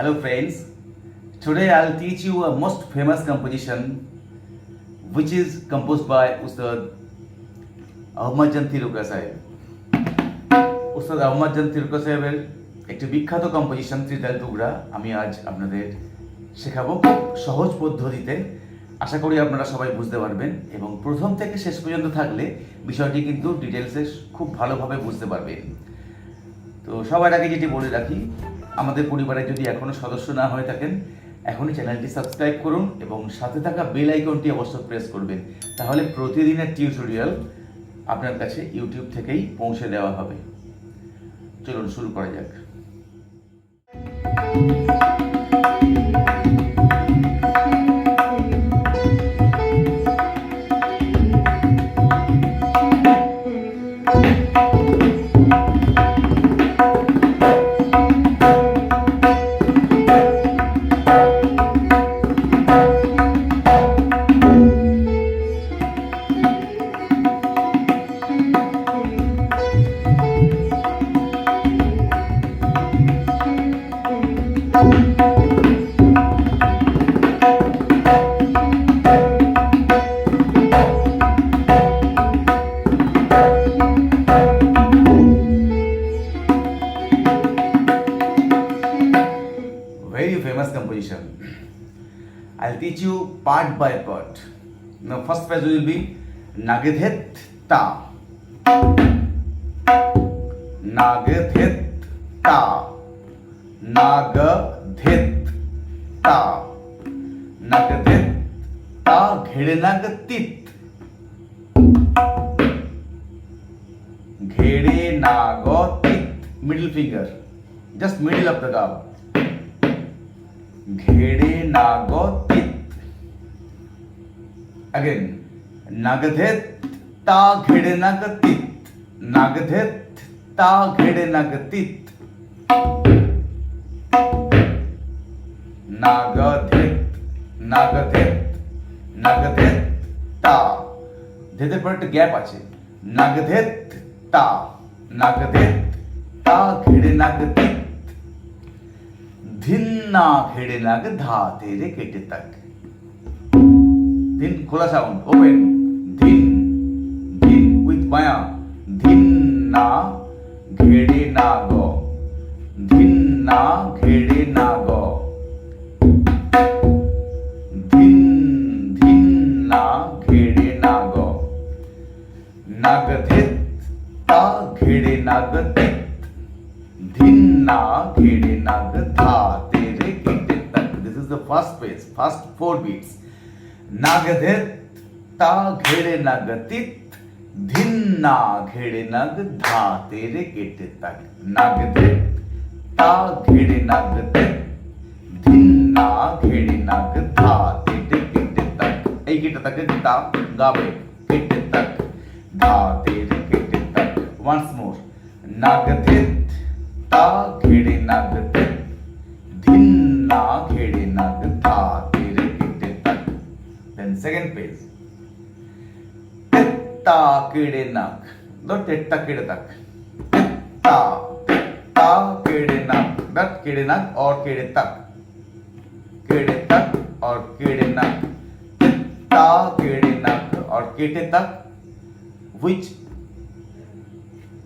Hello friends, today I'll teach you a most famous composition which is composed by Ustad Ahmad Jan Tirukah Sahib. Ustad Ahmad Jan Tirukah সাহেবের একটি বিখ্যাত composition tritaal টুকরা আমি আজ আপনাদের শেখাবো খুব সহজ পদ্ধতিতে। আশা করি আপনারা সবাই বুঝতে পারবেন এবং প্রথম থেকে শেষ পর্যন্ত থাকলে বিষয়টি কিন্তু ডিটেলসে খুব ভালোভাবে বুঝতে পারবেন। তো সবার আগে যেটি বলে রাখি, আমাদের পরিবারে যদি এখনও সদস্য না হয়ে থাকেন এখনই চ্যানেলটি সাবস্ক্রাইব করুন এবং সাথে থাকা বেল আইকনটি অবশ্যই প্রেস করবেন, তাহলে প্রতিদিনের টিউটোরিয়াল আপনার কাছে ইউটিউব থেকেই পৌঁছে দেওয়া হবে। চলুন শুরু করা যাক। Very famous composition. I'll teach you part by part. Now first phrase will be Nagadhet ta. Nagadhet ta. Nagadhet ta. Nagadhet ta ghede nagatit. Ghede nagatit. Middle finger. Just middle of the gab. घेड़े नागोतित. Again, नागधेत ता घेड़े नागतित. नागधेत ता घेड़े नागतित. नागधेत नागधेत नागधेत ता. ধেতের পর একটা gap আছে। নাগধেত তা নাগধেত তা घेड़े नागतित. धिन्ना घेड़े नाग धा तेरे केटे तक. धिन खोला साउंड ओपन. धिन धिन विथ माया. धिन्ना घेड़े नागो. धिन्ना घेड़े नागो. धिन धिन्ना घेड़े नागो. नागधित ता घेड़े नागतित. धिन्ना घेड़े नाग धा तेरे केटे तक. This is the first phrase, first 4 beats. नागधित ता घेड़े नागतित. धिन्ना घेड़े नाग धा तेरे केटे तक. नागधित ता घेड़े नागतित. धिन्ना घेड़े नाग धा तेरे केटे तक. এই কেটে তাকে তা গাবে. কেটে तक धा तेरे केटे तक. Once more. नागधित ता घेड़े नागते. धिन्ना घेड़े नाग धा तेरे केटे तक. Then second page. तेत्ता केड़े नाग. दो तेत्ता केड़े तक. तेत्ता तेत्ता केड़े नाग. दट केड़े नाग और केड़े तक. केड़े तक और केड़े नाग. तेत्ता केड़े नाग और केटे तक. Which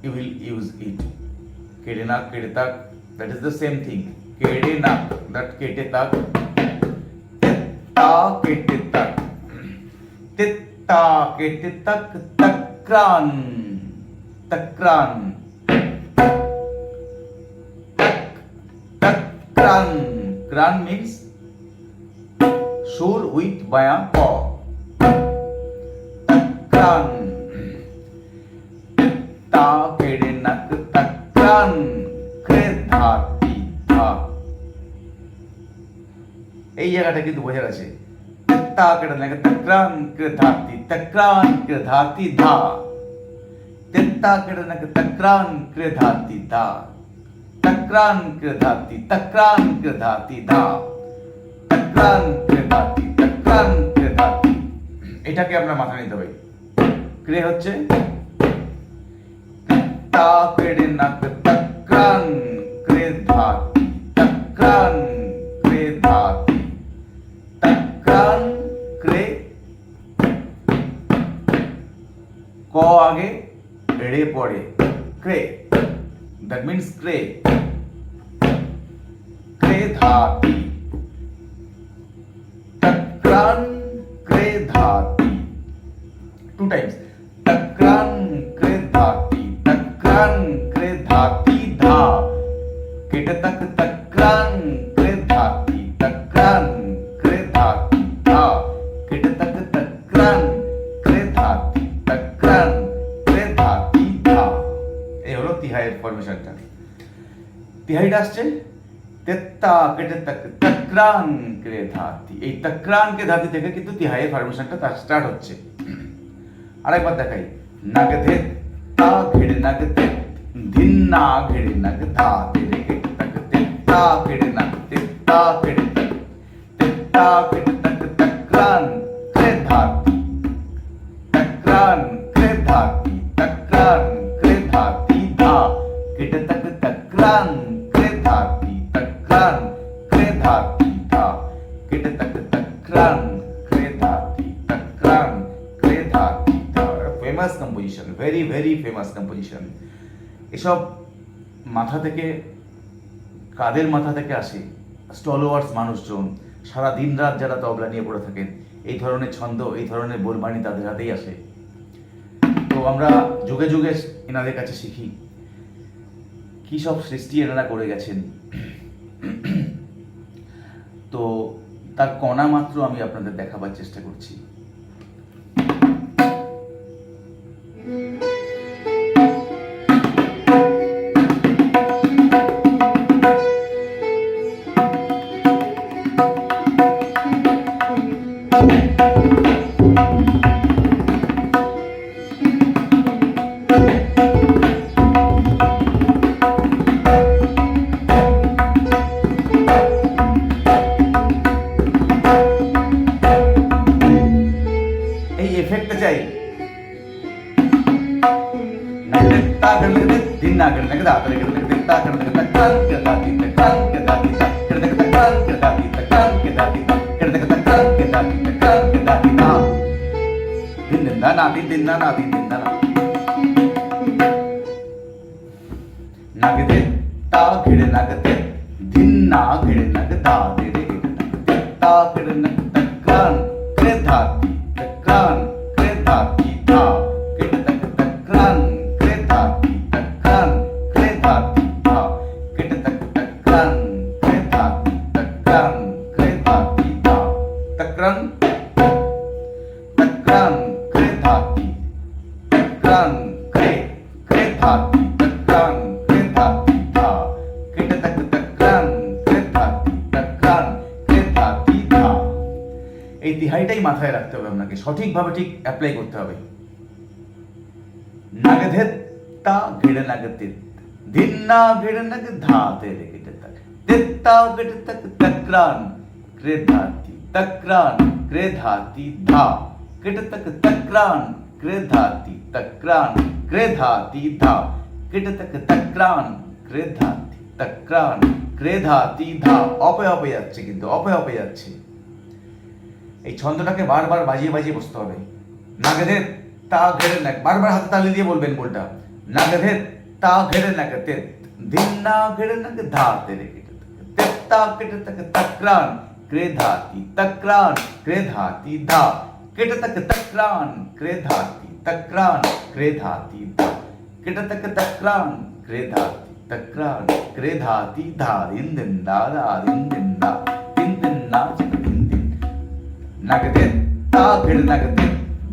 you will use it. केड़े नाग केड़े तक, that is the same thing. केड़े नाग, that केटे तक. तित्ता केटे तक. तित्ता केटे तक. तक्रान तक्रान. तक्रान. क्रान means सुर with baya pa. तक्रान. तित्ता केड़े नाग तक्रान कृधाति धा. এই জায়গাটা কিন্তু বোঝার আছে। তা কেটে নাগ তক্রান कृधाति. তক্রান कृधाति धा. তেত্তা কেটে নাগ তক্রান कृधाति धा. তক্রান कृधाति. তক্রান कृधाति धा. তক্রান कृधाति. তক্রান कृधाति. এটাকে আপনার মাথায় নিতে হবে। ক্রে হচ্ছে ता केड़े नाग तक्रान कृधाति. तक्रान ক আগে রে পরে, ক্রে, দ্যাট মিনস ক্রে, ক্রে ধাতি, তক্রান ক্রে ধাতি, 2 times, তক্রান ক্রে ধাতি, তক্রান ক্রে ধাতি ধা, কেটে তক তক্রান ক্রে ধাতি, তক্রান ক্রে ধাতি ধা, কেটে তক তক্রান ক্রে ধাতি, তক্রান ক্রে ধাতি ধা। এই হলো তিহাইয়ের ফরমেশনটা। তিহাইটা আসছে তেত্তা কেটে তক তক্রান ক্রে ধাতি, এই তক্রান কে ধাতি থেকে কিন্তু তিহাইয়ের ফরমেশনটা স্টার্ট হচ্ছে। আরেকবার দেখাই, নাগধে তা ঘেড়ে নাগতে, ধিন্না ঘেড়ে নাগ ধা তেরে কেটে তক তেত্তা ঘেড়ে নাগ, তেত্তা ঘেড়ে তক, তেত্তা ঘেড়ে তক তক্রান ক্রে ধাতি, তক্রান ক্রে ধাতি, তক্রান ক্রে ধাতি ধা, কেটে তক তক্রান ক্রে ধাতি, তক্রান ক্রে ধাতি ধা, কেটে তক তক্রান ক্রে ধাতি, তক্রান ক্রে ধাতি ধা। Famous composition, very very famous composition. এসব মাথা থেকে, কাদের মাথা থেকে আসে? স্টলওয়ার্স মানুষজন, সারা দিন রাত যারা তবলা নিয়ে পড়ে থাকেন, এই ধরনের ছন্দ, এই ধরনের বোলবাণী তাদের হাতেই আসে। তো আমরা যুগে যুগে এনাদের কাছে শিখি কি সব সৃষ্টি এনারা করে গেছেন। তো তার কণা মাত্র আমি আপনাদের দেখাবার চেষ্টা করছি। नागदे ता घिड़े नागते, धिन्ना घिड़े नग धा तेरे ता घिड़े नग तक्रान क्रे धाती, तक्रान क्रे धाती धा, किट तक तक्रान क्रे धाती, तक्रान क्रे धाती धा, किट तक तक्रान क्रे धाती, तक्रान क्रे धाती धा, तक्रान तक्रान क्रे धाती, तक्रान क्रे क्रे धाती, तक्रान क्रे धाती धा, किट तक तक्रान क्रे धाती, तक्रान क्रे धाती धा। এই তিহাইটাই মাথায় রাখতে হবে আপনাকে, সঠিকভাবে ঠিক অ্যাপ্লাই করতে হবে। নাগধেত তা ঘিড়ে নাগতে, ধিন্না ঘিড়ে নাগ ধা তেরে কিট তক, তেত্তা কিট তক তক্রান ক্রে ধাতি, तक्रान क्रे धाती धा, किट तक तक्रान क्रे धाती, तक्रान क्रे धाती धा, किट तक तक्रान क्रे धाती, तक्रान क्रे धाती धा। অপে অপে যাচ্ছে, কিন্তু অপে অপে যাচ্ছে। এই ছন্দটাকে বারবার বাজিয়ে বাজিয়ে বসতে হবে। নাগধে তা ঘেরে নাগ, বারবার হাতে তালি দিয়ে বলবেন বোলটা। নাগধে তা ঘেরে নাগতে, ধিন্না ঘেরে নাগ ধা তেরে কিট তক, তেত্তা কিট তক তক্রান क्रे धाती, तक्रान क्रे धाती धा, किट तक तक्रान क्रे धाती, तक्रान क्रे धाती धा, किट तक तक्रान क्रे धाती, तक्रान क्रे धाती धा। दिन दिन दा दा दिन दिन दा, दिन दिन ना चिक दिन दिन। नगदे ता घिड़ नगदे,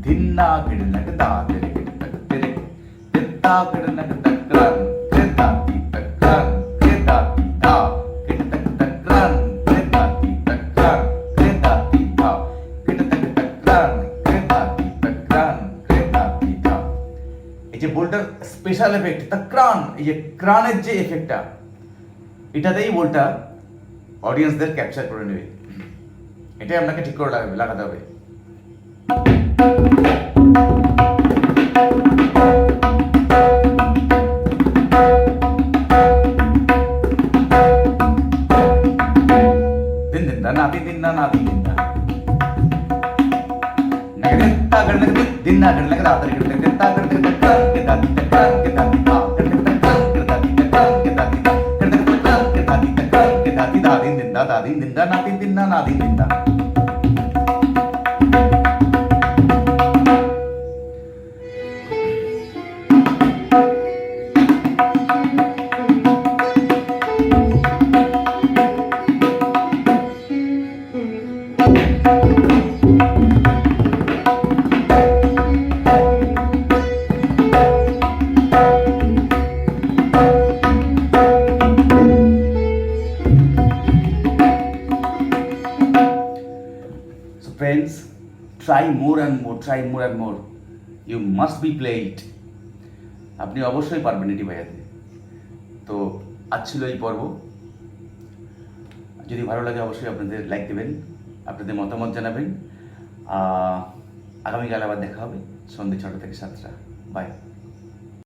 धिन्ना घिड़ नग दा तेरे किट तक तेरे, तित्ता घिड़ नग तक्रान क्रे धाती, तक्रान क्रे धाती धा, किट तक तक्रान क्रे धाती, तक्रान क्रे धाती धा, किट तक तक्रान क्रे धाती, तक्रान क्रे धाती धा। এই যে বোলটার স্পেশাল এফেক্ট তক্রান, এই যে ক্রানের যে এফেক্টটা, এটাতেই বোলটা অডিয়েন্সদের ক্যাপচার করে নেবে। এটাই আপনাকে ঠিক করে লাগাতে হবে। দিন দিন না দিন দিন না দিন দিন না। Friends, try more and more. You must be played. আপনি অবশ্যই পারবেন এটি বাজাতে। তো আজ ছিল এই পর্ব। যদি ভালো লাগে অবশ্যই আপনাদের লাইক দেবেন, আপনাদের মতামত জানাবেন। আগামীকাল আবার দেখা হবে সন্ধ্যে 6টা থেকে 7টা। বাই।